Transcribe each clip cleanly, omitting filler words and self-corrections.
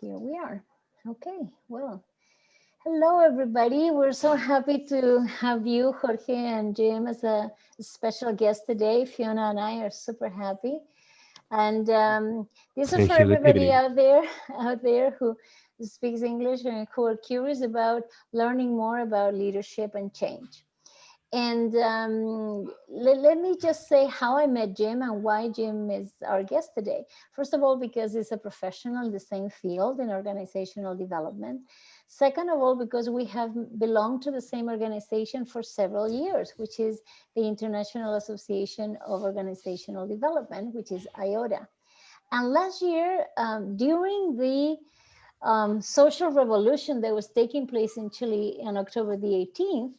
Here we are. Okay, well, hello everybody. We're so happy to have you, Jorge and Jim, as a special guest today. Fiona and I are super happy. And this is for Thank you. Good everybody evening. out there who speaks English and who are curious about learning more about leadership and change. And let me just say how I met Jim and why Jim is our guest today. First of all, because he's a professional in the same field in organizational development. Second of all, because we have belonged to the same organization for several years, which is the International Association of Organizational Development, which is IOTA. And last year, during the social revolution that was taking place in Chile on October the 18th,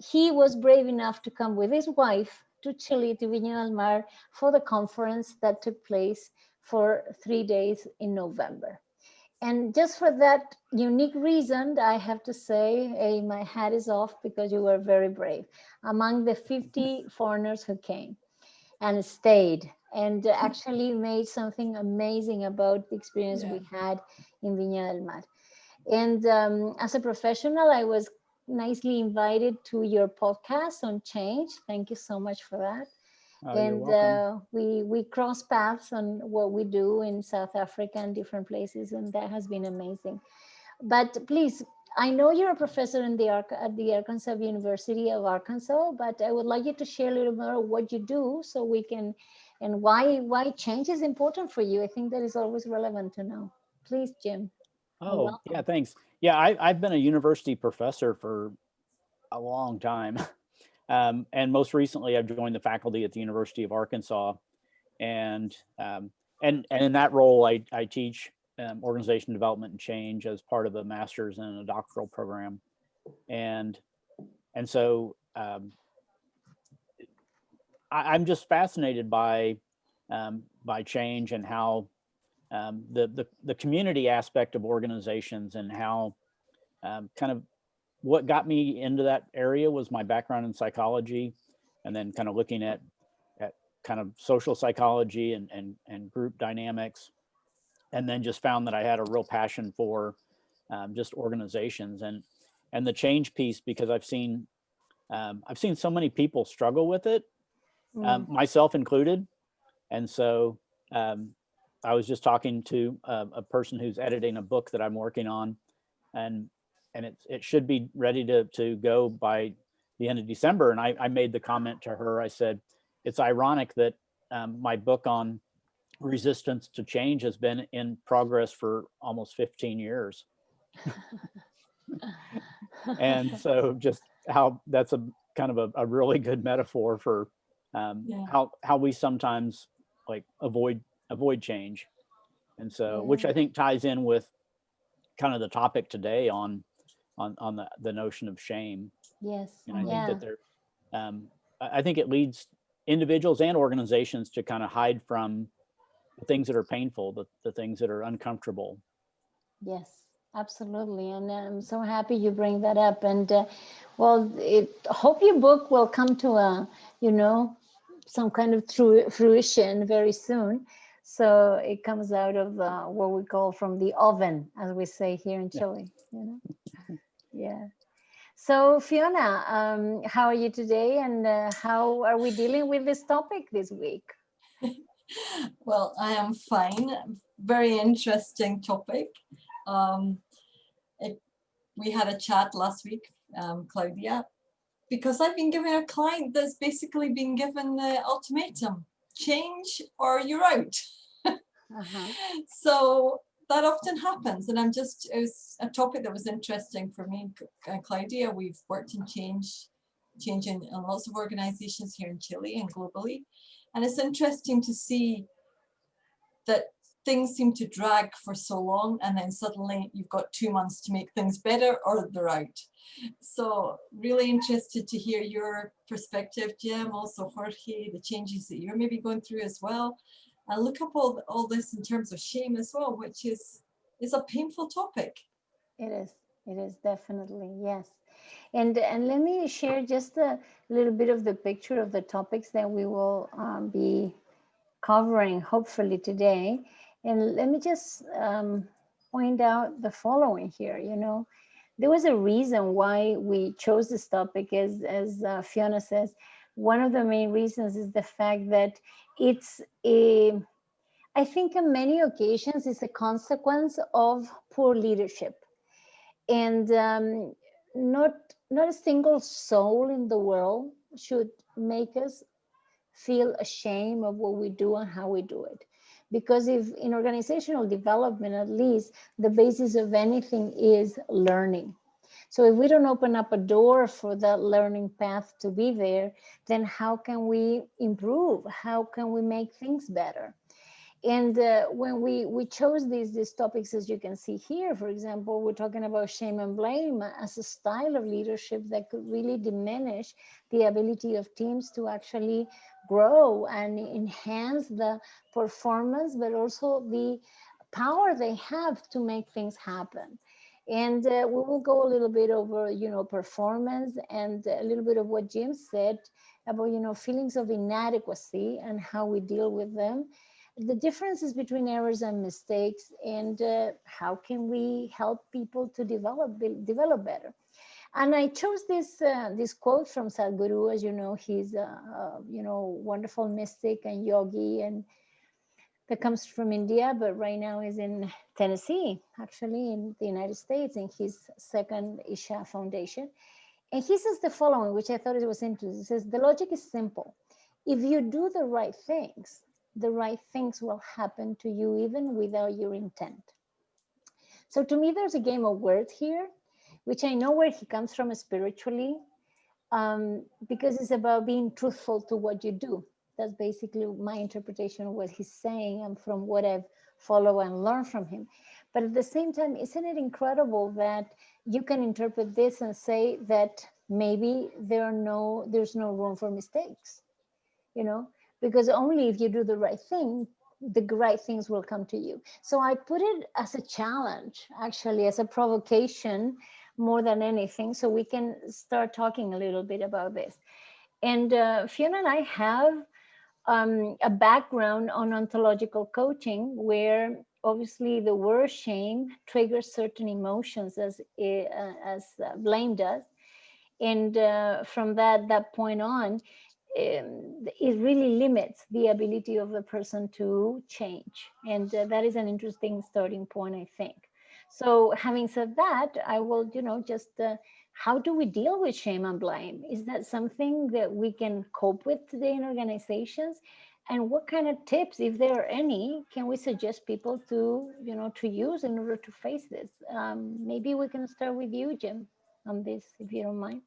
he was brave enough to come with his wife to Chile, to Viña del Mar, for the conference that took place for 3 days in November. And just for that unique reason, I have to say, hey, my hat is off because you were very brave. Among the 50 foreigners who came and stayed and actually made something amazing about the experience we had in Viña del Mar. And as a professional, I was nicely invited to your podcast on change. Thank you so much for that. Oh, you're And welcome. we cross paths on what we do in South Africa and different places, and that has been amazing. But please, I know you're a professor in at the Arkansas University of Arkansas, but I would like you to share a little more what you do so we can, and why change is important for you. I think that is always relevant to know. Please, Jim, and Oh, yeah, welcome. thanks. Yeah, I've been a university professor for a long time. And most recently, I've joined the faculty at the University of Arkansas. And and in that role, I teach organization development and change as part of a master's and a doctoral program. And so I'm just fascinated by change and how the community aspect of organizations and how kind of what got me into that area was my background in psychology, and then kind of looking at kind of social psychology and group dynamics, and then just found that I had a real passion for just organizations and the change piece, because I've seen so many people struggle with it, Mm, myself included. And so I was just talking to a person who's editing a book that I'm working on, and it should be ready to go by the end of December. And I made the comment to her. I said, it's ironic that my book on resistance to change has been in progress for almost 15 years. And so just how that's a kind of a really good metaphor for how we sometimes like avoid change. And so, which yeah. I think ties in with kind of the topic today on the notion of shame. Yes. And I think Yeah. that I think it leads individuals and organizations to kind of hide from the things that are painful, the things that are uncomfortable. Yes, absolutely. And I'm so happy you bring that up. And well, hope your book will come to you know, some kind of true fruition very soon. So it comes out of what we call from the oven, as we say here in Yeah. Chile, you know? Yeah. So Fiona, how are you today? And how are we dealing with this topic this week? Well, I am fine. Very interesting topic. Um, it, we had a chat last week, Claudia, because I've been given a client that's basically been given the ultimatum: change or you're out. Uh-huh. So that often happens, and it was a topic that was interesting for me and Claudia. We've worked in change in lots of organizations here in Chile and globally, and it's interesting to see that things seem to drag for so long, and then suddenly you've got 2 months to make things better or they're out. So really interested to hear your perspective, Jim, also Jorge, the changes that you're maybe going through as well. And look up all this in terms of shame as well, which is a painful topic. It is. It is definitely, yes. And let me share just a little bit of the picture of the topics that we will be covering hopefully today. And let me just point out the following here. You know, there was a reason why we chose this topic, as Fiona says. One of the main reasons is the fact that it's a, I think on many occasions it's a consequence of poor leadership. And not not a single soul in the world should make us feel ashamed of what we do and how we do it. Because if in organizational development, at least, the basis of anything is learning. So if we don't open up a door for that learning path to be there, then how can we improve? How can we make things better? And when we chose these topics, as you can see here, for example, we're talking about shame and blame as a style of leadership that could really diminish the ability of teams to actually grow and enhance the performance, but also the power they have to make things happen. And we will go a little bit over, performance, and a little bit of what Jim said about, feelings of inadequacy and how we deal with them, the differences between errors and mistakes, and how can we help people to develop better. And I chose this quote from Sadhguru. As you know, he's a wonderful mystic and yogi, and that comes from India, but right now is in Tennessee, actually in the United States, in his second Isha Foundation. And he says the following, which I thought it was interesting. He says, the logic is simple. If you do the right things will happen to you even without your intent. So to me, there's a game of words here, which I know where he comes from spiritually, because it's about being truthful to what you do. That's basically my interpretation of what he's saying and from what I've followed and learned from him. But at the same time, isn't it incredible that you can interpret this and say that maybe there's no room for mistakes, because only if you do the right thing, the right things will come to you. So I put it as a challenge, actually, as a provocation more than anything, so we can start talking a little bit about this. And Fiona and I have a background on ontological coaching, where obviously the word shame triggers certain emotions as blame does. And from that point on, it really limits the ability of the person to change. And that is an interesting starting point, I think. So having said that, I will, just how do we deal with shame and blame? Is that something that we can cope with today in organizations? And what kind of tips, if there are any, can we suggest people to, to use in order to face this? Maybe we can start with you, Jim, on this, if you don't mind.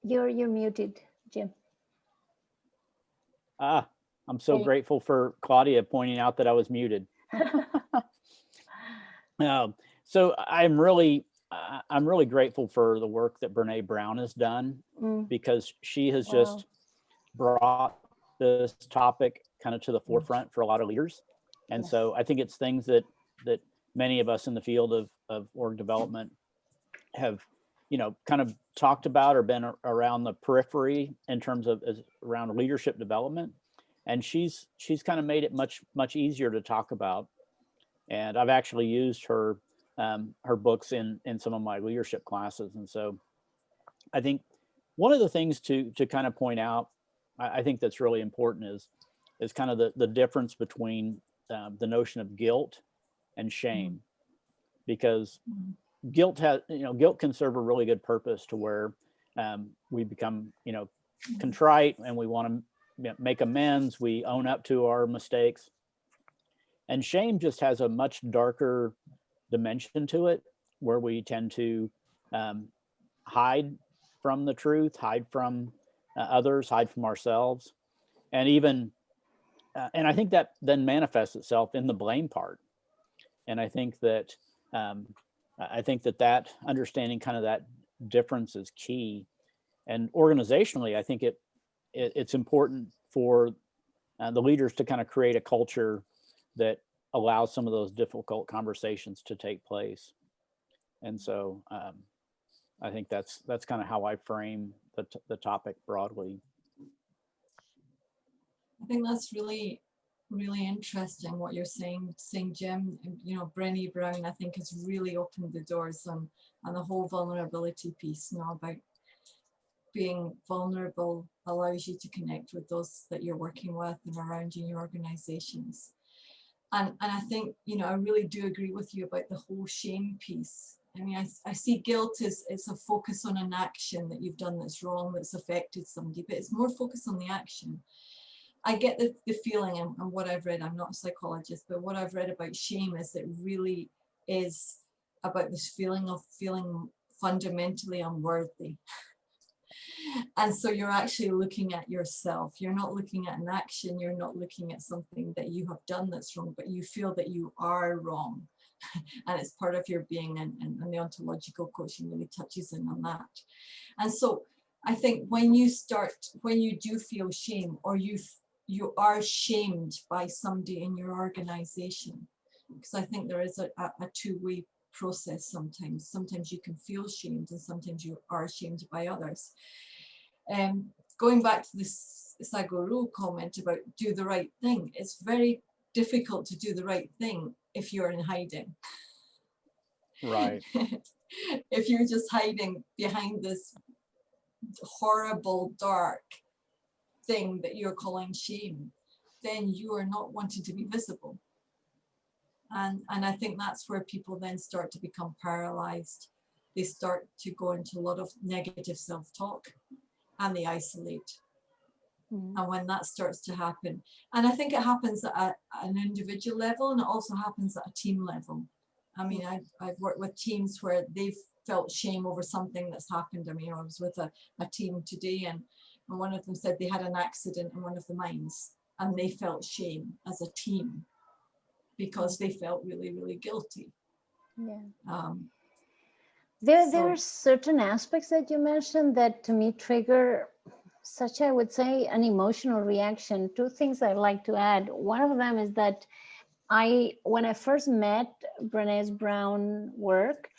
You're muted, Jim. I'm so grateful for Claudia pointing out that I was muted. So I'm really grateful for the work that Brene Brown has done, because she has just brought this topic kind of to the forefront for a lot of leaders. And so I think it's things that many of us in the field of org development have, kind of talked about or been around the periphery in terms of around leadership development. And she's kind of made it much easier to talk about. And I've actually used her books in some of my leadership classes. And so I think one of the things to kind of point out, I think that's really important is kind of the difference between the notion of guilt and shame, because guilt can serve a really good purpose to where we become, contrite, and we want to make amends. We own up to our mistakes. And shame just has a much darker dimension to it, where we tend to hide from the truth, hide from others, hide from ourselves. And even, and I think that then manifests itself in the blame part. And I think that that understanding kind of that difference is key. And organizationally, I think it's important for the leaders to kind of create a culture that allows some of those difficult conversations to take place. And so I think that's kind of how I frame the topic broadly. I think that's really really interesting what you're saying, Jim. You know, Brené Brown, I think, has really opened the doors on the whole vulnerability piece, you know, about being vulnerable allows you to connect with those that you're working with and around you in your organizations. And I think, you know, I really do agree with you about the whole shame piece. I mean, I see guilt as it's a focus on an action that you've done that's wrong, that's affected somebody, but it's more focused on the action. I get the feeling, and what I've read, I'm not a psychologist, but what I've read about shame is it really is about this feeling of feeling fundamentally unworthy. And so you're actually looking at yourself. You're not looking at an action. You're not looking at something that you have done that's wrong, but you feel that you are wrong. And it's part of your being, and the ontological coaching really touches in on that. And so I think when you do feel shame, or you are shamed by somebody in your organization, because I think there is a two-way process sometimes. Sometimes you can feel shamed, and sometimes you are shamed by others. Going back to this Saguru comment about do the right thing, it's very difficult to do the right thing if you're in hiding. Right. If you're just hiding behind this horrible, dark thing that you're calling shame, then you are not wanting to be visible. And I think that's where people then start to become paralyzed. They start to go into a lot of negative self-talk, and they isolate. And when that starts to happen, and I think it happens at an individual level, and it also happens at a team level. I mean, I've worked with teams where they've felt shame over something that's happened. I mean, I was with a team today, and one of them said they had an accident in one of the mines, and they felt shame as a team because they felt really, really guilty. Yeah. There are certain aspects that you mentioned that to me trigger such, I would say, an emotional reaction. Two things I'd like to add. One of them is that when I first met Brené Brown work,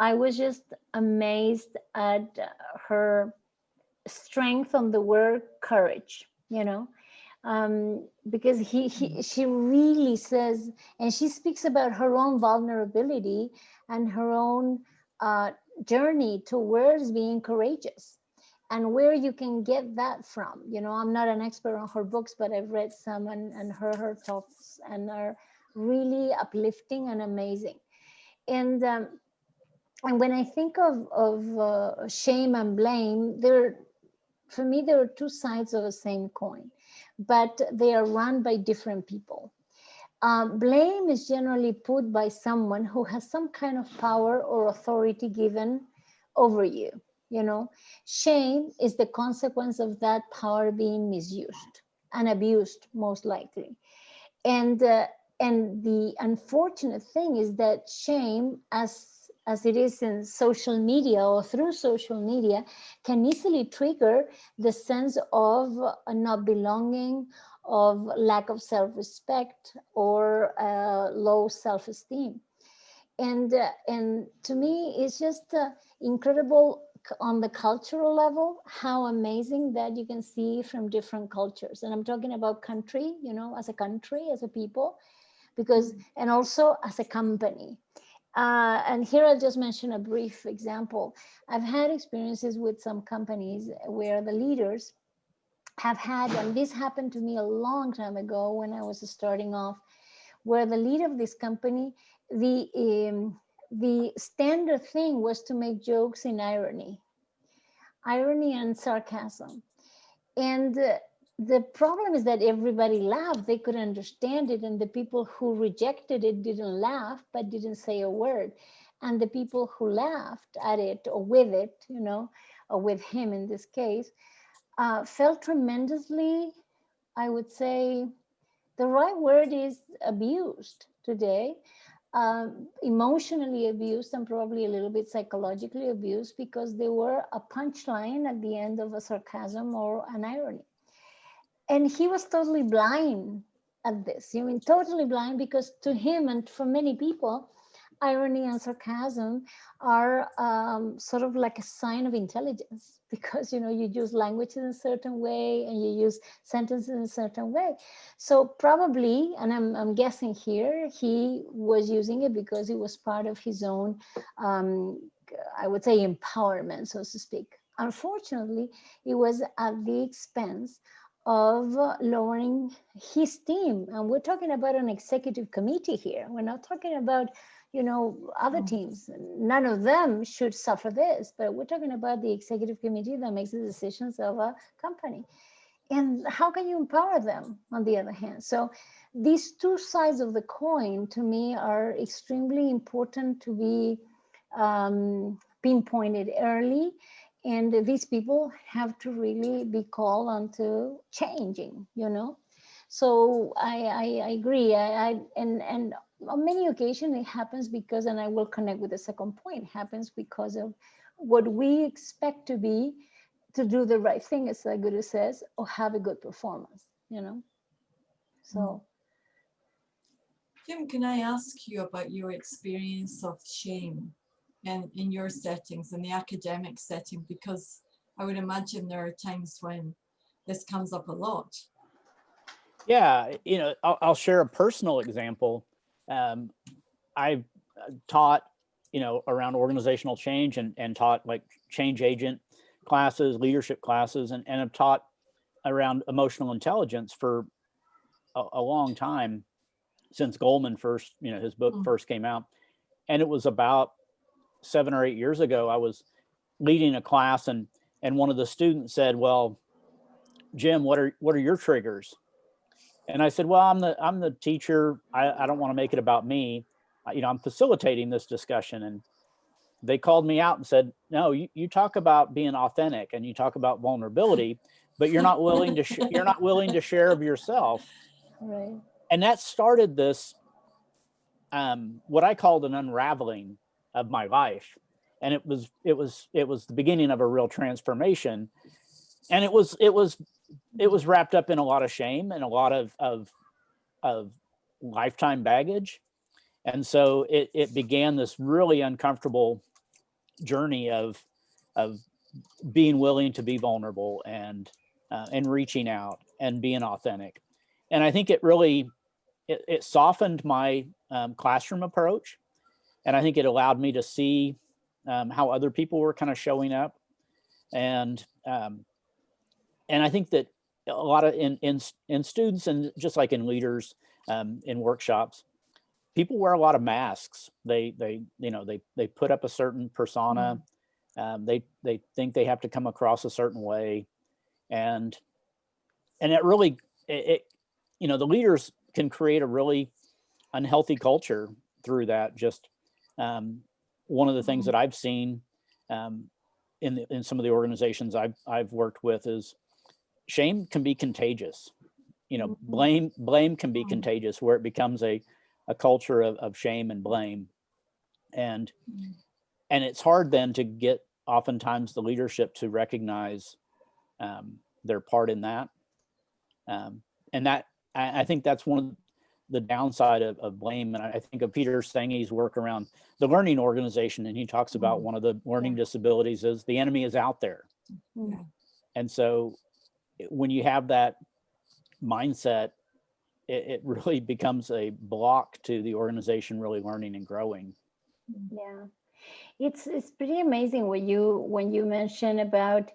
I was just amazed at her strength on the word courage, you know, because she really says, and she speaks about her own vulnerability and her own journey towards being courageous, and where you can get that from. You know, I'm not an expert on her books, but I've read some and heard her talks, and are really uplifting and amazing. And when I think of shame and blame, for me, there are two sides of the same coin, but they are run by different people. Blame is generally put by someone who has some kind of power or authority given over you. You know, shame is the consequence of that power being misused and abused, most likely. And the unfortunate thing is that shame, as it is in social media or through social media, can easily trigger the sense of not belonging, of lack of self-respect, or low self-esteem. And to me, it's just incredible on the cultural level, how amazing that you can see from different cultures. And I'm talking about country, you know, as a country, as a people, because, and also as a company. And here I'll just mention a brief example. I've had experiences with some companies where the leaders have had, and this happened to me a long time ago when I was starting off, where the leader of this company, the standard thing was to make jokes in irony and sarcasm. And the problem is that everybody laughed. They could understand it. And the people who rejected it didn't laugh, but didn't say a word. And the people who laughed at it or with it, you know, or with him in this case, felt tremendously, I would say, the right word is abused today. Emotionally abused and probably a little bit psychologically abused because they were a punchline at the end of a sarcasm or an irony. And he was totally blind at this. I mean, totally blind, because to him and for many people, irony and sarcasm are sort of like a sign of intelligence, because you know you use language in a certain way and you use sentences in a certain way. So probably, and I'm guessing here, he was using it because it was part of his own, um, I would say, empowerment, so to speak. Unfortunately, it was at the expense of lowering his team. And we're talking about an executive committee here. We're not talking about, you know, other Mm. teams. None of them should suffer this, but we're talking about the executive committee that makes the decisions of a company. And how can you empower them on the other hand? So these two sides of the coin to me are extremely important to be pinpointed early, and these people have to really be called on to changing, you know. So I agree. And on many occasions it happens because, and I will connect with the second point, happens because of what we expect to be, to do the right thing, as Guru says, or have a good performance, you know. So Jim, can I ask you about your experience of shame in your settings, in the academic setting? Because I would imagine there are times when this comes up a lot. Yeah, you know, I'll share a personal example. I've taught, you know, around organizational change and taught like change agent classes, leadership classes, and have taught around emotional intelligence for a long time, since Goleman first, you know, his book Mm. first came out. And it was about 7 or 8 years ago. I was leading a class, and one of the students said, "Well, Jim, what are your triggers?" And I said, "Well, I'm the teacher. I don't want to make it about me. You know, I'm facilitating this discussion." And they called me out and said, "No, you talk about being authentic and you talk about vulnerability, but you're not willing to you're not willing to share of yourself." right. And that started this what I called an unraveling of my life, and it was the beginning of a real transformation. And it was wrapped up in a lot of shame and a lot of lifetime baggage. And so it began this really uncomfortable journey of being willing to be vulnerable and reaching out and being authentic. And I think it really it softened my classroom approach, and I think it allowed me to see how other people were kind of showing up. And and I think that a lot of in students, and just like in leaders, in workshops, people wear a lot of masks. They you know they put up a certain persona. They think they have to come across a certain way, and it really it you know, the leaders can create a really unhealthy culture through that. Just one of the things that I've seen in some of the organizations I've worked with is shame can be contagious. You know, blame can be contagious, where it becomes a culture of shame and blame. And it's hard then to get oftentimes the leadership to recognize their part in that. And that I think that's one of the downside of blame. And I think of Peter Stenge's work around the learning organization, and he talks about one of the learning disabilities is the enemy is out there. Yeah. And so when you have that mindset, it really becomes a block to the organization really learning and growing. Yeah, it's pretty amazing when you mention about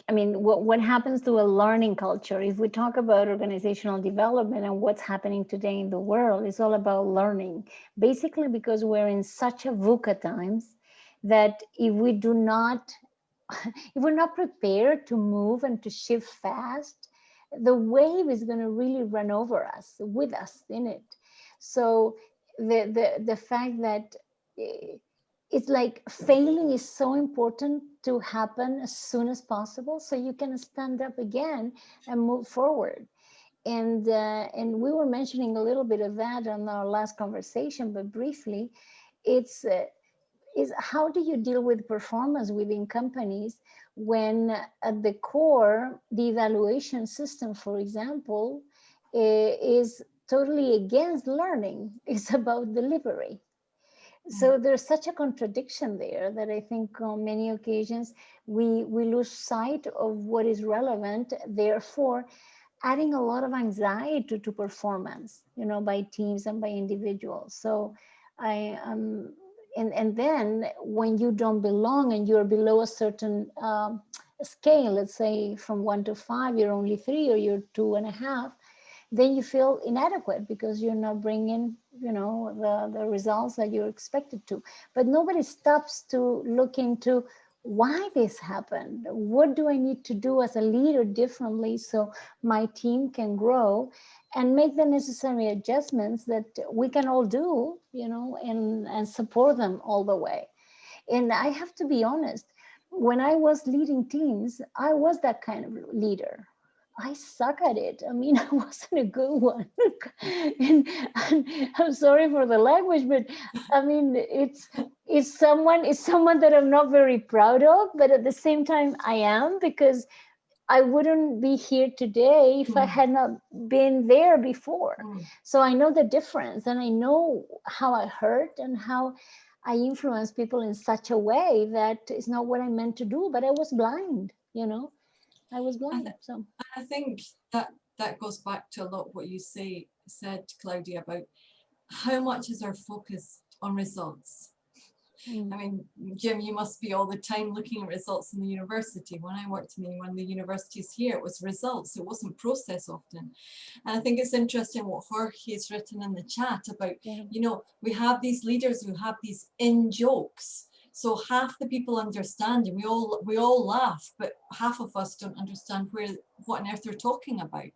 I mean, what happens to a learning culture? If we talk about organizational development and what's happening today in the world, it's all about learning. Basically, because we're in such a VUCA times that if we do not, if we're not prepared to move and to shift fast, the wave is going to really run over us, with us in it. So the fact that it's like failing is so important to happen as soon as possible so you can stand up again and move forward. And we were mentioning a little bit of that on our last conversation, but briefly, it's is how do you deal with performance within companies when at the core the evaluation system, for example, is totally against learning. It's about delivery. So there's such a contradiction there that I think on many occasions we lose sight of what is relevant, therefore adding a lot of anxiety to performance, by teams and by individuals. So I and then when you don't belong and you're below a certain scale, let's say from 1 to 5, you're only 3 or you're 2.5, then you feel inadequate because you're not bringing, the results that you're expected to. But nobody stops to look into why this happened. What do I need to do as a leader differently so my team can grow and make the necessary adjustments that we can all do, and support them all the way. And I have to be honest, when I was leading teams, I was that kind of leader. I suck at it. I mean, I wasn't a good one. and I'm sorry for the language, but I mean, it's someone that I'm not very proud of, but at the same time I am, because I wouldn't be here today if I had not been there before. So I know the difference, and I know how I hurt and how I influence people in such a way that it's not what I meant to do, but I was blind, I was blind. So I think that goes back to a lot what you said, Claudia, about how much is our focus on results. I mean, Jim, you must be all the time looking at results in the university. When I worked in one of the universities here, it was results. It wasn't process often. And I think it's interesting what Jorge has written in the chat about, we have these leaders who have these in-jokes. So half the people understand, and we all laugh, but half of us don't understand what on earth they're talking about.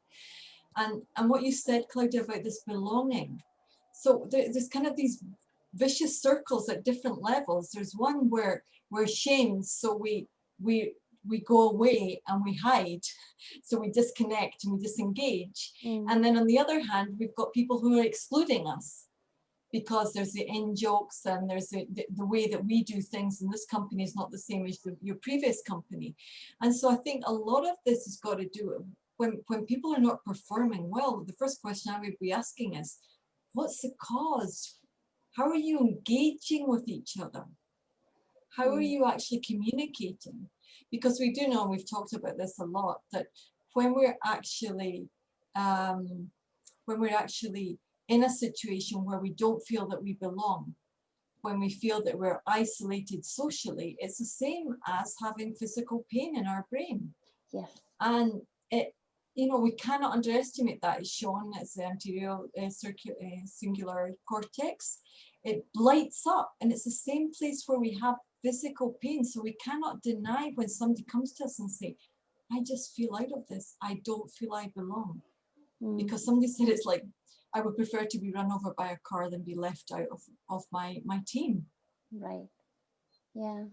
And what you said, Claudia, about this belonging. So there's kind of these vicious circles at different levels. There's one where we're shamed, so we go away and we hide, so we disconnect and we disengage. And then on the other hand, we've got people who are excluding us because there's the in-jokes and there's the way that we do things, and this company is not the same as your previous company. And so I think a lot of this has got to do when people are not performing well. The first question I would be asking is, what's the cause? How are you engaging with each other? How are you actually communicating? Because we do know, we've talked about this a lot, that when we're actually in a situation where we don't feel that we belong, when we feel that we're isolated socially, it's the same as having physical pain in our brain. Yes. And we cannot underestimate that. It's shown as the anterior singular cortex. It lights up, and it's the same place where we have physical pain. So we cannot deny when somebody comes to us and say, I just feel out of this. I don't feel I belong. Because somebody said it's like, I would prefer to be run over by a car than be left out of my team. Right. Yeah.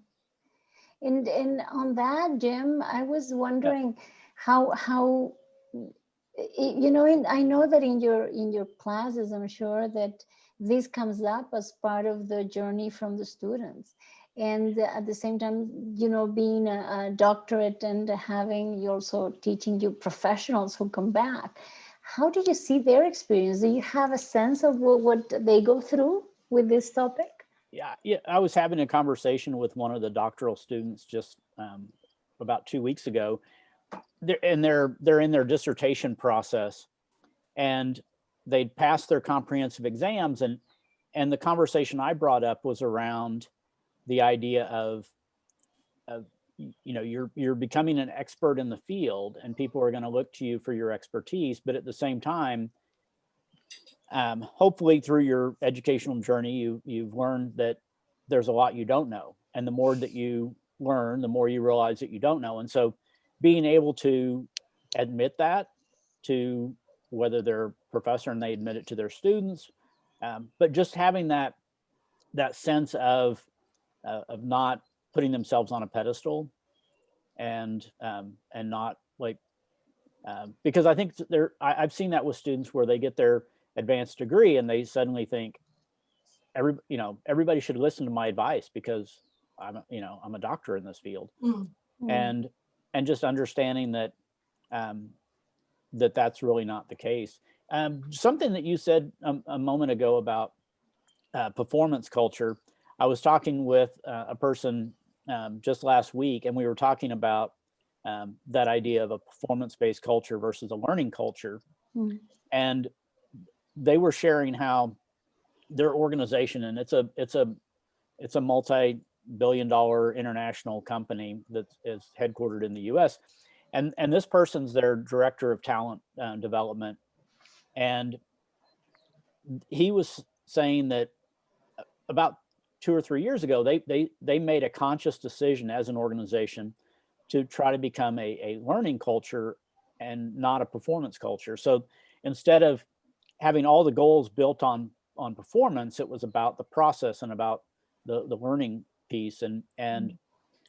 And on that, Jim, I was wondering how I know that in your classes, I'm sure that this comes up as part of the journey from the students. And at the same time, being a doctorate and having you also teaching you professionals who come back, how do you see their experience? Do you have a sense of what they go through with this topic? Yeah, I was having a conversation with one of the doctoral students just about 2 weeks ago. They're in their dissertation process, and they'd passed their comprehensive exams, and the conversation I brought up was around the idea of you're becoming an expert in the field, and people are going to look to you for your expertise, but at the same time, hopefully through your educational journey, you've learned that there's a lot you don't know. And the more that you learn, the more you realize that you don't know. And so being able to admit that to whether they're a professor and they admit it to their students, but just having that sense of not putting themselves on a pedestal and not like, because I think I've seen that with students where they get their advanced degree and they suddenly think everybody should listen to my advice because I'm a doctor in this field. And just understanding that that's really not the case. Something that you said a moment ago about performance culture. I was talking with a person just last week, and we were talking about that idea of a performance-based culture versus a learning culture. Mm. And they were sharing how their organization, and it's a multi-billion-dollar international company that is headquartered in the U.S. And this person's their director of talent development, and he was saying that about 2 or 3 years ago, they made a conscious decision as an organization to try to become a learning culture and not a performance culture. So instead of having all the goals built on performance, it was about the process and about the learning piece, and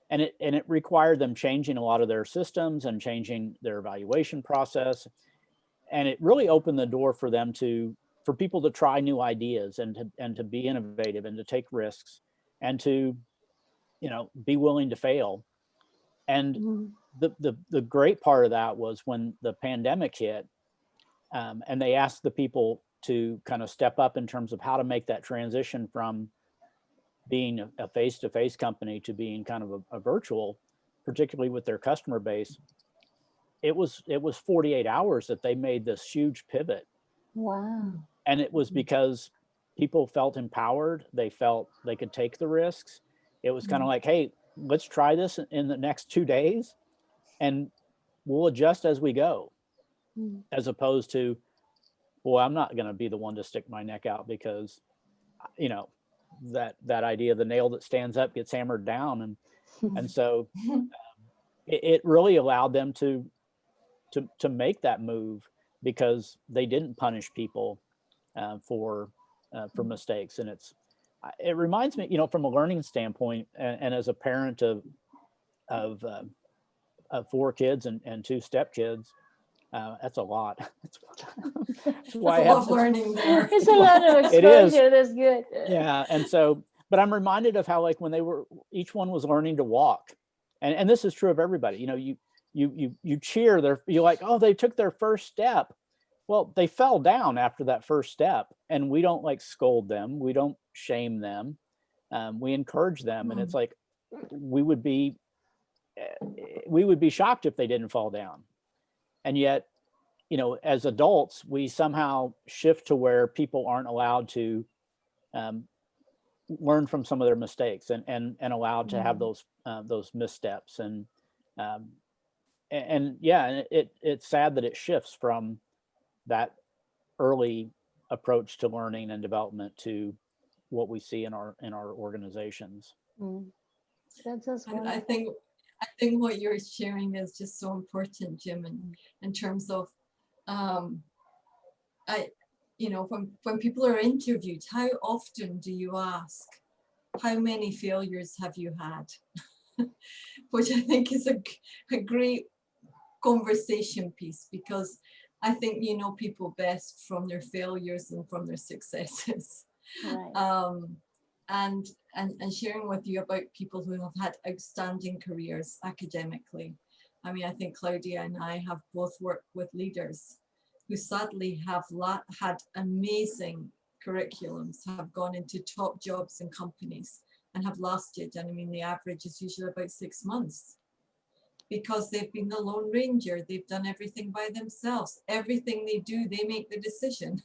it required them changing a lot of their systems and changing their evaluation process. And it really opened the door for them for people to try new ideas and to be innovative and to take risks and to, be willing to fail. And Mm. the great part of that was when the pandemic hit, and they asked the people to kind of step up in terms of how to make that transition from being a face-to-face company to being kind of a virtual, particularly with their customer base. It was 48 hours that they made this huge pivot. Wow. And it was because people felt empowered. They felt they could take the risks. It was kind of like, hey, let's try this in the next 2 days and we'll adjust as we go, as opposed to, well, I'm not going to be the one to stick my neck out because, that idea, the nail that stands up gets hammered down. And so it really allowed them to make that move because they didn't punish people for mistakes. And it reminds me, from a learning standpoint, and as a parent of 4 kids and 2 stepkids, that's a lot. That's why That's a lot of learning there. It's a lot of It is. exposure. That's good. Yeah. And so, but I'm reminded of how, like, when each one was learning to walk, and this is true of everybody. You cheer, you're like, oh, they took their first step. Well, they fell down after that first step, and we don't like scold them. We don't shame them. We encourage them. And it's like, we would be shocked if they didn't fall down. And yet, as adults, we somehow shift to where people aren't allowed to learn from some of their mistakes and allowed to have those missteps. And yeah, it's sad that it shifts from that early approach to learning and development to what we see in our organizations. That's And I think what you're sharing is just so important, Jim, in terms of when people are interviewed, how often do you ask, how many failures have you had? Which I think is a great conversation piece, because I think people best from their failures and from their successes. right. And sharing with you about people who have had outstanding careers academically. I mean, I think Claudia and I have both worked with leaders who sadly have had amazing curriculums, have gone into top jobs in companies and have lasted. And I mean, the average is usually about 6 months, because they've been the Lone Ranger. They've done everything by themselves. Everything they do, they make the decision.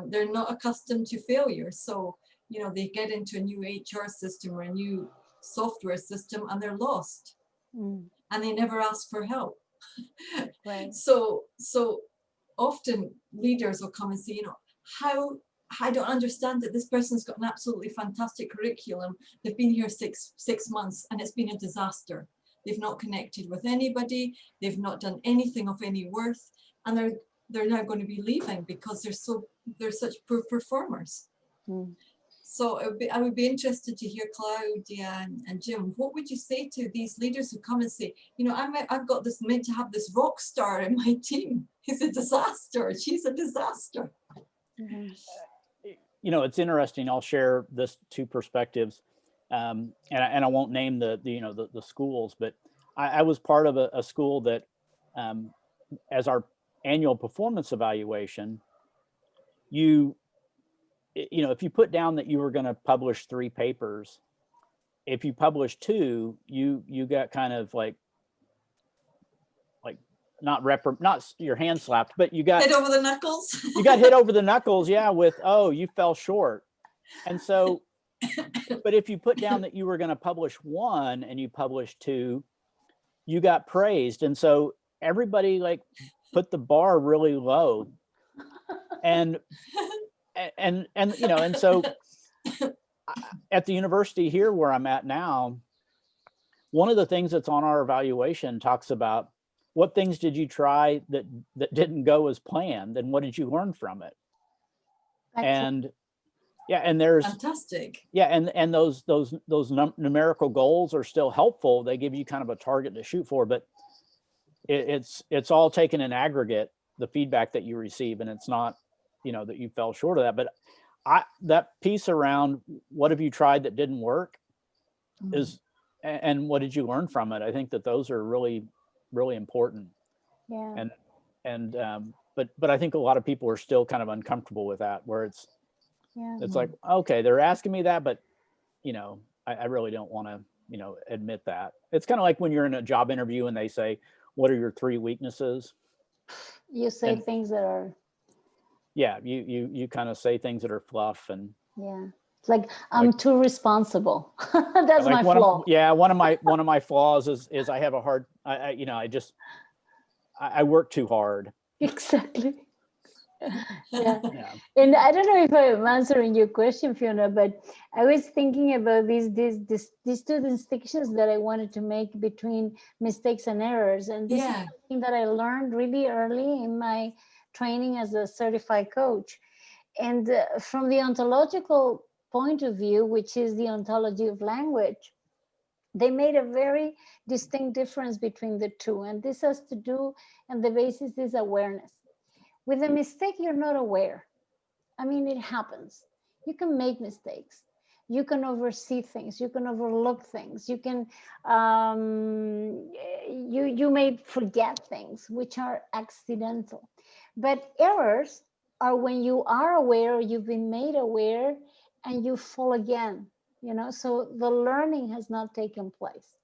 They're not accustomed to failure. So, they get into a new HR system or a new software system and they're lost. And they never ask for help. Right. So often leaders will come and say, how I don't understand that this person's got an absolutely fantastic curriculum. They've been here six months and it's been a disaster. They've not connected with anybody. They've not done anything of any worth, and they're now going to be leaving because they're such poor performers. So I would be interested to hear Claudia and Jim. What would you say to these leaders who come and say, I've got this meant to have this rock star in my team. He's a disaster. She's a disaster. It's interesting. I'll share this 2 perspectives. And I won't name the schools, but I was part of a school that, as our annual performance evaluation, you know, if you put down that you were going to publish 3 papers, if you publish 2, you got kind of like not your hand slapped, but you got hit over the knuckles. you got hit over the knuckles, yeah, with, oh, you fell short. And so, but if you put down that you were going to publish 1 and you published 2, you got praised. And so everybody like put the bar really low. And you know, and so at the university here where I'm at now, one of the things that's on our evaluation talks about what things did you try that didn't go as planned, and what did you learn from it? And yeah, and there's fantastic. Yeah, and those numerical goals are still helpful. They give you kind of a target to shoot for, but it's all taken in aggregate, the feedback that you receive, and it's not, you know, that you fell short of that. But that piece around what have you tried that didn't work is, and what did you learn from it? I think that those are really, really important. Yeah. But I think a lot of people are still kind of uncomfortable with that, where it's like, okay, they're asking me that, but you know, I really don't want to, you know, admit that. It's kind of like when you're in a job interview and they say, what are your 3 weaknesses? You say things that are, yeah, you kind of say things that are fluff, and yeah, it's like I'm too responsible. That's like my flaw. one of my flaws is I have a hard, you know, I work too hard. Exactly. Yeah. And I don't know if I'm answering your question, Fiona, but I was thinking about these 2 distinctions that I wanted to make between mistakes and errors. And this is something that I learned really early in my training as a certified coach. And from the ontological point of view, which is the ontology of language, they made a very distinct difference between the 2. And this has to do, and the basis is awareness. With a mistake, you're not aware. I mean, it happens. You can make mistakes. You can oversee things. You can overlook things. You can, you may forget things which are accidental. But errors are when you are aware, or you've been made aware, and you fall again. You know, so the learning has not taken place.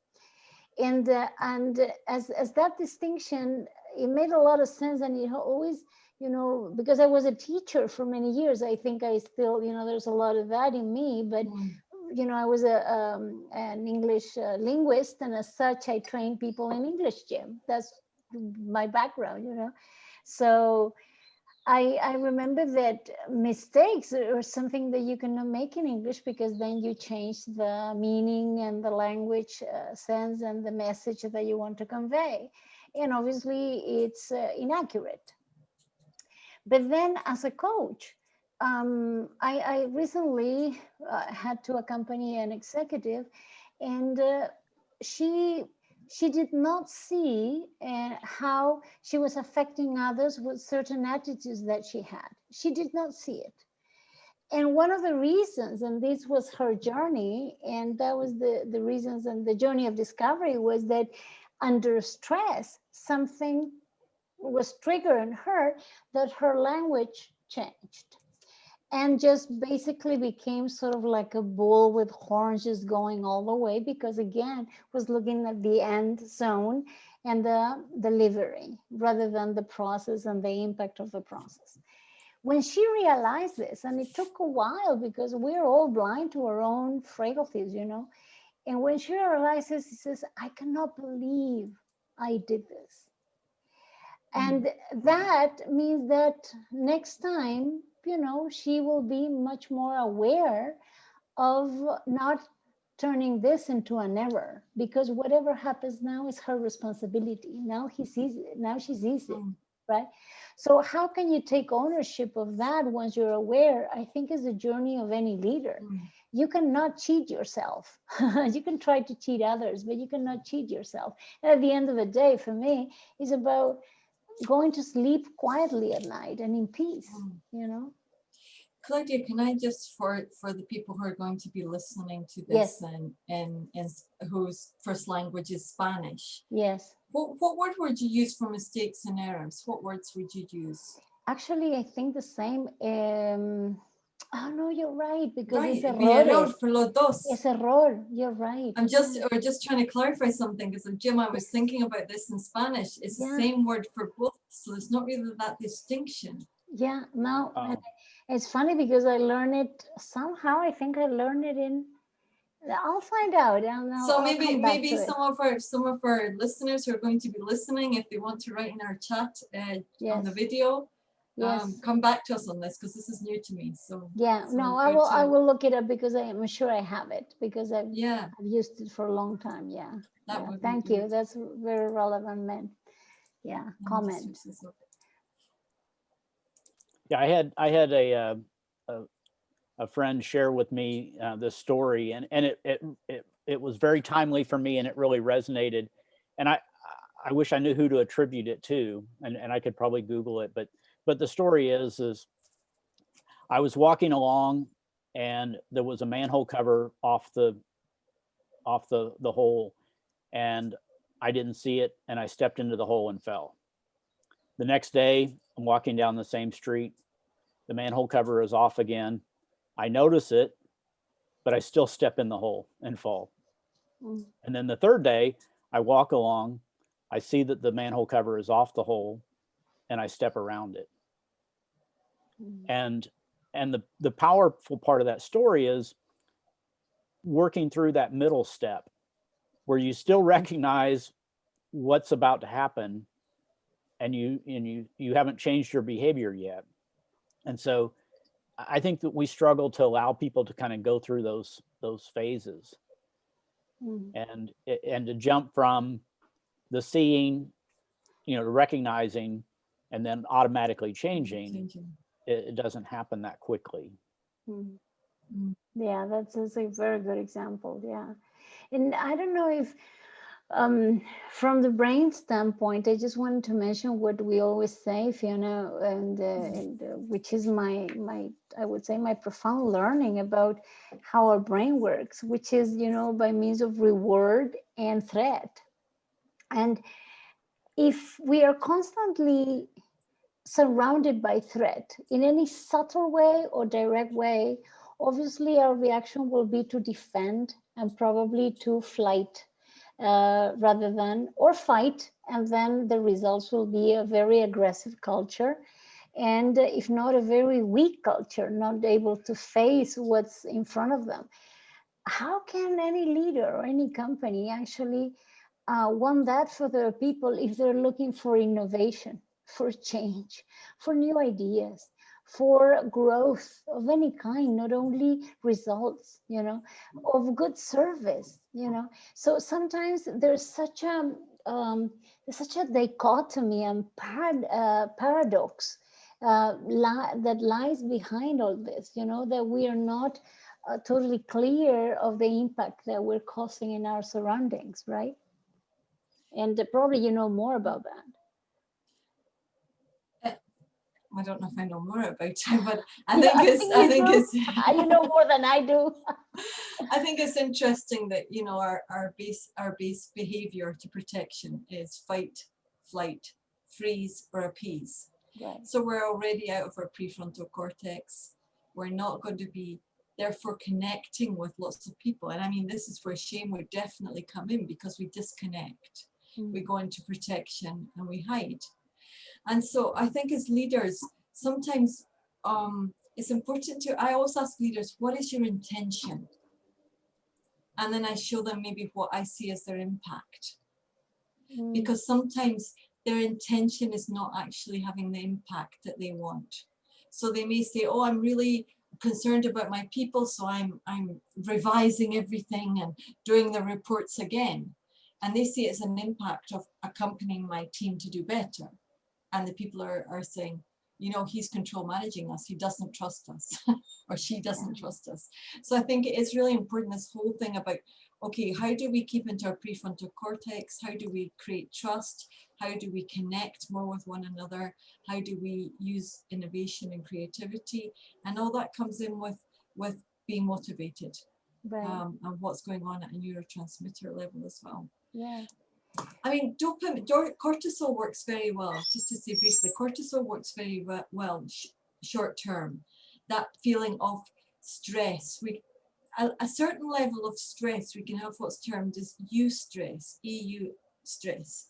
And as that distinction, it made a lot of sense, and it always, you know, because I was a teacher for many years, I think I still, you know, there's a lot of that in me, but, you know, I was an English linguist, and as such, I trained people in English gym. That's my background, you know. So I remember that mistakes are something that you cannot make in English, because then you change the meaning and the language sense and the message that you want to convey. And obviously it's inaccurate. But then as a coach, I recently had to accompany an executive, and she did not see how she was affecting others with certain attitudes that she had. She did not see it. And one of the reasons, and this was her journey, and that was the reasons, and the journey of discovery was that under stress, something was triggering her, that her language changed and just basically became sort of like a bull with horns just going all the way, because again was looking at the end zone and the delivery rather than the process and the impact of the process. When she realized this, and it took a while because we're all blind to our own frailties, you know, and when she realizes, she says, I cannot believe I did this. And that means that next time, you know, she will be much more aware of not turning this into an error, because whatever happens now is her responsibility. Now he sees it, now she sees it, right? So how can you take ownership of that once you're aware? I think is the journey of any leader. You cannot cheat yourself. You can try to cheat others, but you cannot cheat yourself. And at the end of the day, for me, it's about going to sleep quietly at night and in peace, you know. Claudia, can I just, for the people who are going to be listening to this, Yes. and whose first language is Spanish, yes, What word would you use for mistakes and errors? What words would you use? Actually, I think the same. Oh no, you're right, because Right, it's it'd be error errores. for los dos. Es error. You're right. We're just trying to clarify something, because Jim, I was thinking about this in Spanish. It's the same word for both, so there's not really that distinction. Yeah, no, Oh. it's funny because I learned it somehow. I think I learned it in. I'll find out. So I'll maybe come back to it. some of our listeners who are going to be listening, if they want to write in our chat on the video, come back to us on this, because this is new to me. So no, I will look it up, because I'm sure I have it, because I've used it for a long time. Yeah. Thank you. That's very relevant, man. Yeah. Comment. Yeah, I had a friend share with me this story, and it was very timely for me, and it really resonated. And I wish I knew who to attribute it to, and I could probably Google it. But the story is I was walking along, and there was a manhole cover off the hole, and I didn't see it, and I stepped into the hole and fell. The next day, I'm walking down the same street. The manhole cover is off again. I notice it, but I still step in the hole and fall. And then the third day, I walk along, I see that the manhole cover is off the hole, and I step around it. And the powerful part of that story is working through that middle step, where you still recognize what's about to happen, and you haven't changed your behavior yet. And so I think that we struggle to allow people to kind of go through those phases, and to jump from the seeing, to recognizing, and then automatically changing. It doesn't happen that quickly. Yeah, that's a very good example. Yeah. And I don't know if from the brain standpoint, I just wanted to mention what we always say, Fiona, and which is my I would say my profound learning about how our brain works, which is, by means of reward and threat. And if we are constantly surrounded by threat in any subtle way or direct way, obviously our reaction will be to defend and probably to flight rather than, or fight. And then the results will be a very aggressive culture. And if not, a very weak culture, not able to face what's in front of them. How can any leader or any company actually want that for their people if they're looking for innovation, for change, for new ideas, for growth of any kind, not only results, of good service, So sometimes there's such a dichotomy and paradox that lies behind all this, that we are not totally clear of the impact that we're causing in our surroundings, right? And probably you know more about that. I don't know if I know more about it, but I think it's you know more than I do. I think it's interesting that our base behavior to protection is fight, flight, freeze, or appease. Right. So we're already out of our prefrontal cortex. We're not going to be therefore connecting with lots of people. And I mean, this is where shame would definitely come in, because we disconnect. We go into protection and we hide. And so I think as leaders, sometimes it's important I always ask leaders, what is your intention? And then I show them maybe what I see as their impact. Because sometimes their intention is not actually having the impact that they want. So they may say, oh, I'm really concerned about my people, so I'm revising everything and doing the reports again. And they see it as an impact of accompanying my team to do better. And the people are saying, he's control managing us. He doesn't trust us or she doesn't trust us. So I think it's really important, this whole thing about, okay, how do we keep into our prefrontal cortex? How do we create trust? How do we connect more with one another? How do we use innovation and creativity? And all that comes in with being motivated, right. And what's going on at a neurotransmitter level as well. Yeah. I mean, cortisol works very well. Just to say briefly, cortisol works very well short term. That feeling of stress, a certain level of stress, we can have what's termed as eustress, EU stress.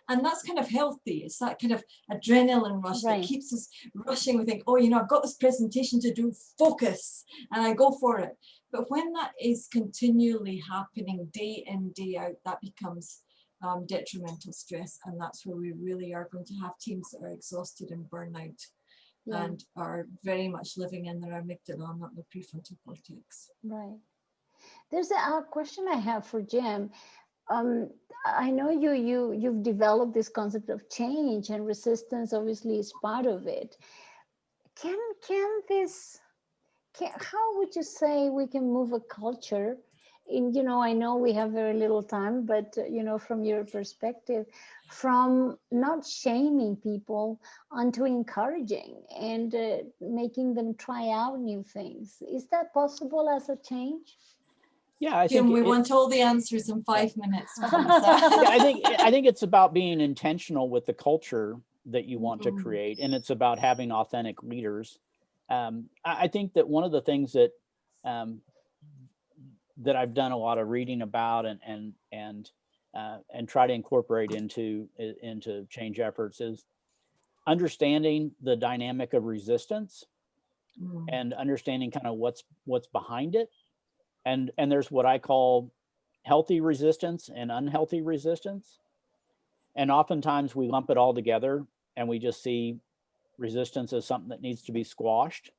And that's kind of healthy. It's that kind of adrenaline rush that keeps us rushing. We think, oh, you know, I've got this presentation to do, focus, and I go for it. But when that is continually happening day in, day out, that becomes detrimental stress. And that's where we really are going to have teams that are exhausted and burnout and are very much living in their amygdala, not the prefrontal cortex. Right. There's a question I have for Jim. I know you've developed this concept of change, and resistance obviously is part of it. How would you say we can move a culture in, you know, I know we have very little time, but you know, from your perspective, from not shaming people onto encouraging and making them try out new things? Is that possible as a change? Yeah, I Jim, think we want all the answers in 5 minutes. yeah, I think it's about being intentional with the culture that you want to create, and it's about having authentic leaders. I think that one of the things that that I've done a lot of reading about and try to incorporate into change efforts is understanding the dynamic of resistance and understanding kind of what's behind it. And there's what I call healthy resistance and unhealthy resistance. And oftentimes we lump it all together and we just see resistance as something that needs to be squashed.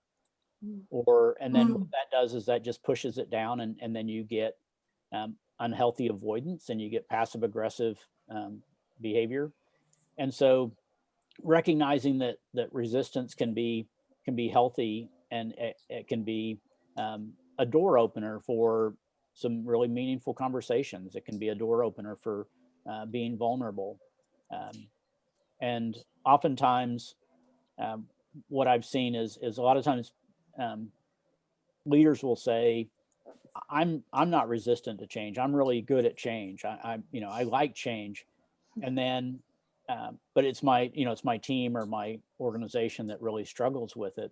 And then what that does is that just pushes it down, and then you get unhealthy avoidance and you get passive aggressive behavior. And so recognizing that resistance can be healthy, and it can be a door opener for some really meaningful conversations. It can be a door opener for being vulnerable. And oftentimes what I've seen is a lot of times leaders will say, I'm not resistant to change. I'm really good at change. I like change. And then, but it's my team or my organization that really struggles with it.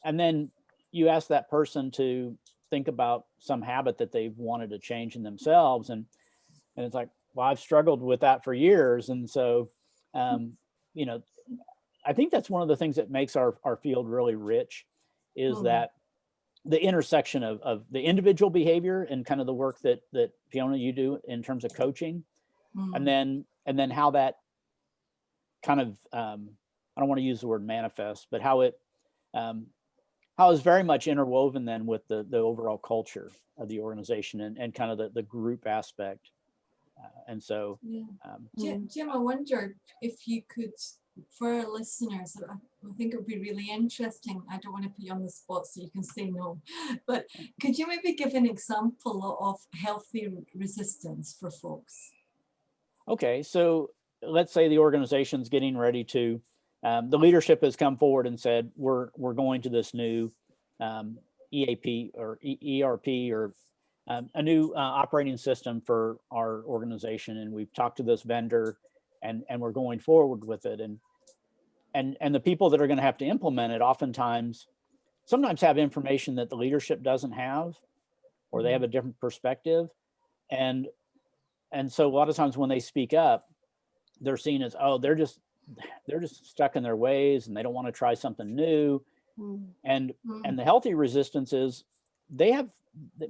And then you ask that person to think about some habit that they've wanted to change in themselves. And it's like, well, I've struggled with that for years. And so, I think that's one of the things that makes our field really rich is that the intersection of the individual behavior and kind of the work that Fiona, you do in terms of coaching, and then how that kind of, I don't want to use the word manifest, but how it's very much interwoven then with the overall culture of the organization and kind of the group aspect. And so, Jim, I wonder if you could, for our listeners, I think it would be really interesting. I don't want to put you on the spot so you can say no, but could you maybe give an example of healthy resistance for folks? Okay, so let's say the organization's getting ready to, the leadership has come forward and said, we're going to this new EAP or ERP or a new operating system for our organization. And we've talked to this vendor and we're going forward with it. And the people that are going to have to implement it sometimes have information that the leadership doesn't have, or they have a different perspective. And so a lot of times when they speak up, they're seen as, oh, they're just stuck in their ways and they don't want to try something new. And the healthy resistance is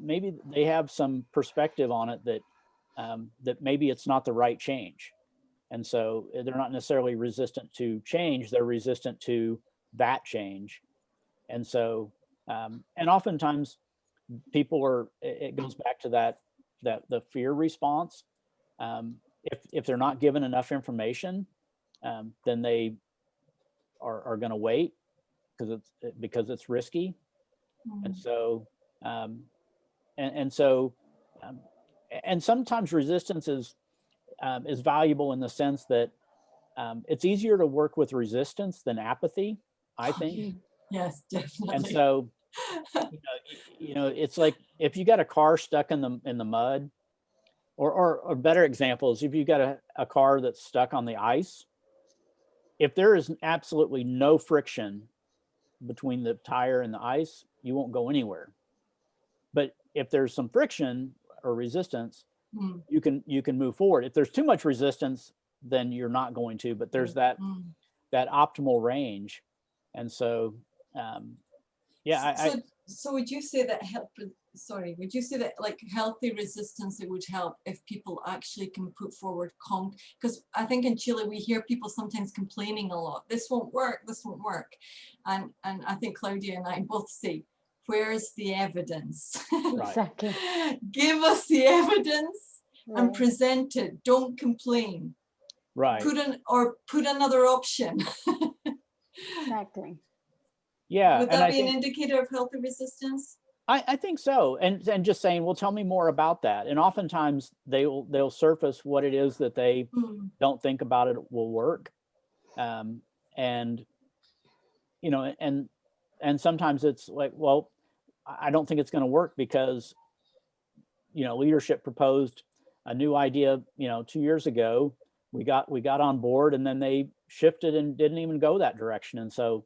maybe they have some perspective on it that maybe it's not the right change. And so they're not necessarily resistant to change, they're resistant to that change. And so, and oftentimes people it goes back to that the fear response. If they're not given enough information, then they are going to wait because it's risky. And so, and sometimes resistance is valuable in the sense that it's easier to work with resistance than apathy, I think. Yes, definitely. And so, it's like if you got a car stuck in the mud, or a better example is if you've got a car that's stuck on the ice, if there is absolutely no friction between the tire and the ice, you won't go anywhere. But if there's some friction or resistance, you can move forward. If there's too much resistance, then you're not going to, but there's that optimal range. And so, so would you say that would you say that like healthy resistance, it would help if people actually can put forward because I think in Chile we hear people sometimes complaining a lot, this won't work, and I think Claudia and I both say, where's the evidence? Exactly. Give us the evidence and Right. present it, don't complain. right. Put another option. Exactly. Yeah. Would and that I be an think, indicator of healthy resistance? I think so. And just saying, well, tell me more about that. And oftentimes they'll surface what it is that they don't think about it will work. And, you know, and sometimes it's like, well, I don't think it's going to work because, you know, leadership proposed a new idea, you know, 2 years ago. We got on board, and then they shifted and didn't even go that direction. And so